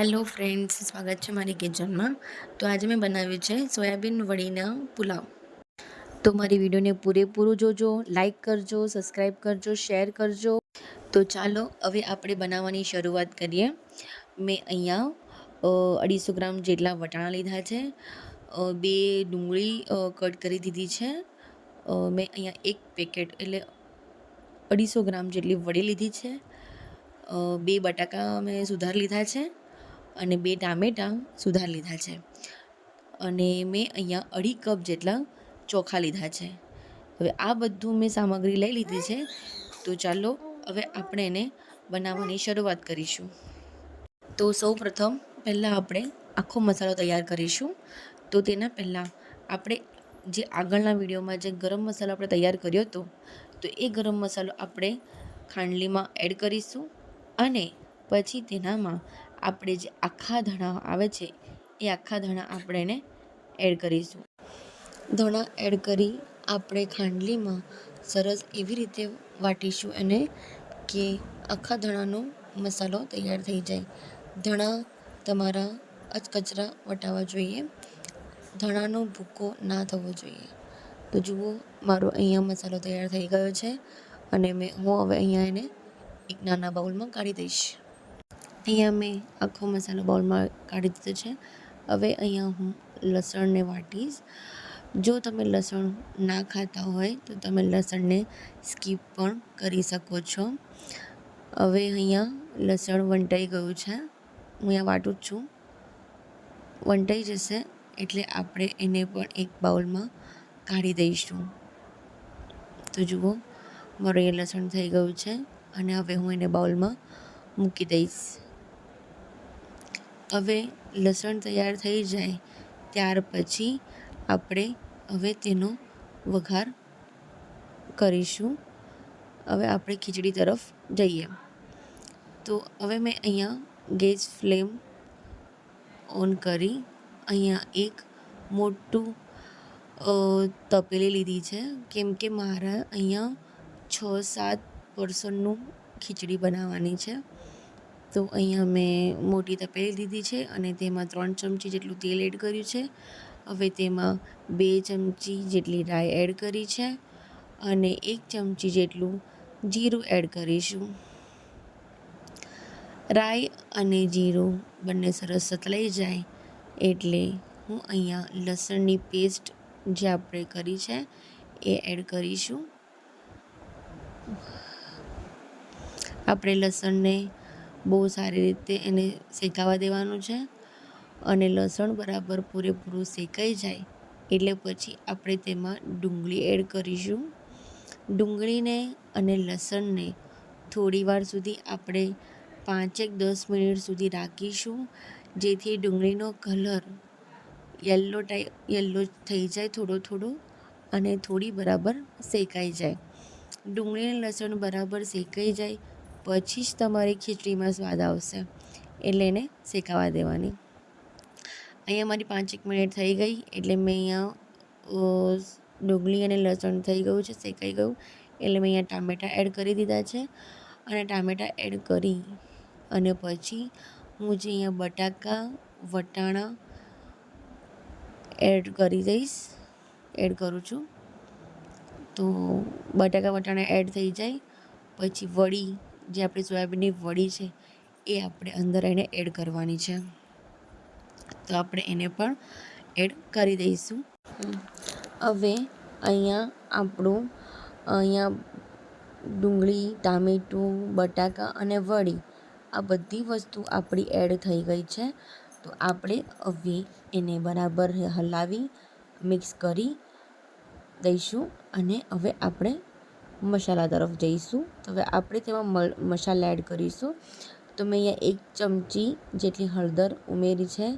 Hello friends, સ્વાગત છે મારી કિચનમાં. તો આજે મેં બનાવ્યું છે સોયાબીન વડીના પુલાવ. તો મારી વિડીયોને પૂરેપૂરું જોજો, લાઈક કરજો, સબસ્ક્રાઈબ કરજો, શેર કરજો. તો ચાલો હવે આપણે બનાવવાની શરૂઆત કરીએ. મેં અહીંયા 250 ગ્રામ જેટલા વટાણા લીધા છે, 2 ડુંગળી કટ કરી દીધી છે. મેં અહીંયા એક પેકેટ એટલે 250 ગ્રામ જેટલી વડી લીધી છે. 2 બટાકા મેં સુધાર લીધા છે અને 2 ટામેટાં સુધાર લીધા છે. અને મેં અહીંયા 2.5 કપ જેટલા ચોખા લીધા છે. હવે આ બધું મેં સામગ્રી લઈ લીધી છે. તો ચાલો હવે આપણે એને બનાવવાની શરૂઆત કરીશું. તો સૌપ્રથમ પહેલાં આપણે આખો મસાલો તૈયાર કરીશું. તો તેના પહેલાં આપણે જે આગળના વિડીયોમાં જે ગરમ મસાલો આપણે તૈયાર કર્યો હતો, તો એ ગરમ મસાલો આપણે ખાંડલીમાં એડ કરીશું અને પછી તેનામાં આપણે જે આખા ધાણા આવે છે એ આખા ધાણા આપણે એને એડ કરીશું. ધાણા એડ કરી આપણે ખાંડલીમાં સરસ એવી રીતે વાટીશું એને કે આખા ધાણાનો મસાલો તૈયાર થઈ જાય. ધાણા તમારા અચકચરા વટાવવા જોઈએ, ધાણાનો ભૂકો ના થવો જોઈએ. તો જુઓ, મારો અહીંયા મસાલો તૈયાર થઈ ગયો છે અને હું હવે અહીંયા એને એક નાના બાઉલમાં કાઢી દઈશ. અહીંયા મેં આખો મસાલો બાઉલમાં કાઢી દીધો છે. હવે અહીંયા હું લસણને વાટીશ. જો તમે લસણ ના ખાતા હોય તો તમે લસણને સ્કીપ પણ કરી શકો છો. હવે અહીંયા લસણ વંટાઈ ગયું છે, હું અહીંયા વાટું જ છું. વંટાઈ જશે એટલે આપણે એને પણ એક બાઉલમાં કાઢી દઈશું. તો જુઓ, મારું એ લસણ થઈ ગયું છે અને હવે હું એને બાઉલમાં મૂકી દઈશ. હવે લસણ તૈયાર થઈ જાય ત્યાર પછી આપણે હવે તેનો વઘાર કરીશું. હવે આપણે ખીચડી તરફ જઈએ. તો હવે મેં અહીંયા ગેસ ફ્લેમ ઓન કરી અહીંયા એક મોટું તપેલી લીધી છે, કેમ કે મારા અહીંયા 6-7 પર્સનનું ખીચડી બનાવવાની છે. તો અહીંયા મેં મોટી તપેલી લીધી છે અને તેમાં 3 ચમચી જેટલું તેલ એડ કર્યું છે. હવે તેમાં 2 ચમચી જેટલી રાઈ એડ કરી છે અને 1 ચમચી જેટલું જીરું એડ કરીશું. રાઈ અને જીરું બંને સરસ સતલાઈ જાય એટલે હું અહીંયા લસણની પેસ્ટ જે આપણે કરી છે એ એડ કરીશું. આપણે લસણને બહુ સારી રીતે એને શેકાવા દેવાનું છે અને લસણ બરાબર પૂરેપૂરું શેકાઈ જાય એટલે પછી આપણે તેમાં ડુંગળી એડ કરીશું. ડુંગળીને અને લસણને થોડી વાર સુધી આપણે 5-10 મિનિટ સુધી રાખીશું, જેથી ડુંગળીનો કલર યલો થઈ જાય થોડો અને થોડી બરાબર શેકાઈ જાય. ડુંગળી અને લસણ બરાબર શેકાઈ જાય પછી જ તમારી ખીચડીમાં સ્વાદ આવશે, એટલે એને શેકાવા દેવાની. અહીંયા મારી 5-1 મિનિટ થઈ ગઈ એટલે મેં અહીંયા ડુંગળી અને લસણ થઈ ગયું છે, શેકાઈ ગયું એટલે મેં અહીંયા ટામેટાં એડ કરી દીધા છે અને ટામેટાં એડ કરી અને પછી હું જે અહીંયા બટાકા વટાણા એડ કરું છું. તો બટાકા વટાણા એડ થઈ જાય પછી વડી, જે આપણી સોયાબીનની વડી છે એ આપણે અંદર એને એડ કરવાની છે. તો આપણે એને પણ એડ કરી દઈશું. હવે અહીંયા ડુંગળી, ટામેટું, બટાકા અને વડી આ બધી વસ્તુ આપણી એડ થઈ ગઈ છે. તો આપણે હવે એને બરાબર હલાવી મિક્સ કરી દઈશું અને હવે આપણે મસાલા તરફ જઈશું. તો હવે આપણે તેમાં મસાલા એડ કરીશું. તો મેં અહીંયા 1 ચમચી જેટલી હળદર ઉમેરી છે,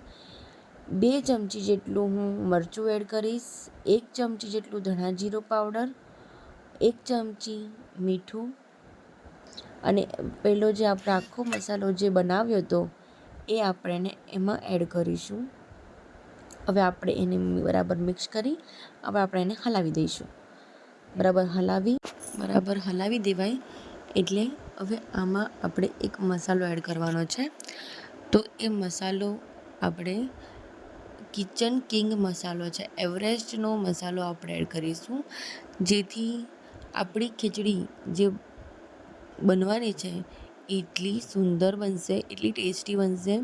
2 ચમચી જેટલું હું મરચું એડ કરીશ, 1 ચમચી જેટલું ધણા જીરું પાવડર, 1 ચમચી મીઠું અને પહેલો જે આપણે આખો મસાલો જે બનાવ્યો હતો એ આપણે એમાં એડ કરીશું. હવે આપણે એને બરાબર મિક્સ કરી હવે આપણે એને હલાવી દઈશું. બરાબર હલાવી દેવાય એટલે હવે આમાં આપણે એક મસાલો એડ કરવાનો છે. તો એ મસાલો આપણે કિચન કિંગ મસાલો છે, એવરેસ્ટનો મસાલો આપણે એડ કરીશું, જેથી આપણી ખીચડી જે બનવાની છે એટલી સુંદર બનશે, એટલી ટેસ્ટી બનશે.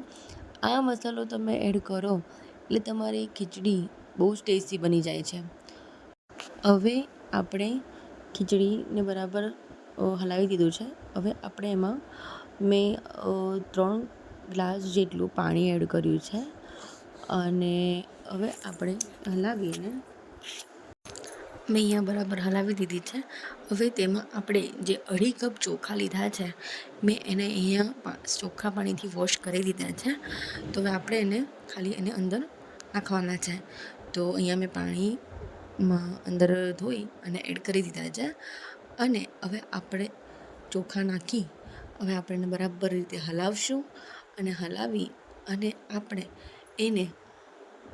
આ મસાલો તમે એડ કરો એટલે તમારી ખીચડી બહુ જ ટેસ્ટી બની જાય છે. હવે આપણે ખીચડીને બરાબર હલાવી દીધું છે. હવે આપણે એમાં મેં 3 ગ્લાસ જેટલું પાણી એડ કર્યું છે અને હવે આપણે હલાવીને મેં અહીંયા બરાબર હલાવી દીધી છે. હવે તેમાં આપણે જે 2.5 કપ ચોખા લીધા છે, મેં એને અહીંયા ચોખ્ખા પાણીથી વોશ કરી દીધા છે. તો હવે આપણે એને ખાલી એને અંદર નાખવાના છે. તો અહીંયા મેં પાણીમાં અંદર ધોઈ અને એડ કરી દીધા છે અને હવે આપણે ચોખા નાખી હવે આપણે એને બરાબર રીતે હલાવશું અને હલાવી અને આપણે એને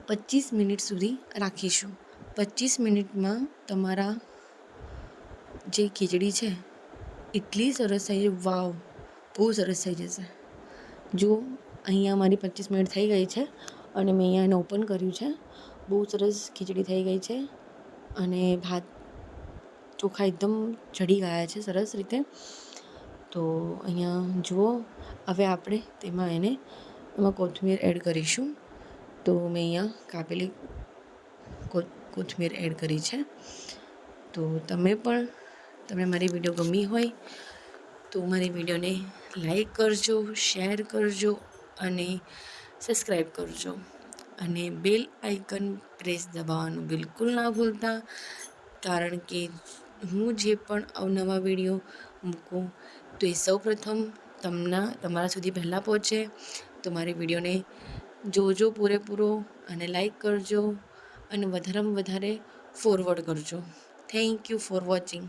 25 મિનિટ સુધી રાખીશું. 25 મિનિટમાં તમારા જે ખીચડી છે એટલી સરસ થઈ જાય, વાવ, બહુ સરસ થઈ જશે. જો અહીંયા મારી 25 મિનિટ થઈ ગઈ છે અને મેં અહીંયા એને ઓપન કર્યું છે. બહુ સરસ ખીચડી થઈ ગઈ છે અને ભાત ચોખા એકદમ ચડી ગયા છે સરસ રીતે. તો અહીંયા જુઓ, હવે આપણે એમાં કોથમીર એડ કરીશું. તો મેં અહીંયા કાપેલી કોથમીર એડ કરી છે. તો તમને મારી વિડીયો ગમી હોય તો મારી વિડીયોને લાઈક કરજો, શેર કરજો અને સબસ્ક્રાઈબ કરજો અને બેલ આઇકન પ્રેસ દબાવવાનું બિલકુલ ના ભૂલતા, કારણ કે હું જે પણ અવનવા વિડીયો મૂકું તો એ સૌપ્રથમ તમારા સુધી પહેલાં પહોંચે. તો મારી વિડીયોને જોજો પૂરેપૂરો અને લાઈક કરજો અને વધારેમાં વધારે ફોરવર્ડ કરજો. Thank you for watching.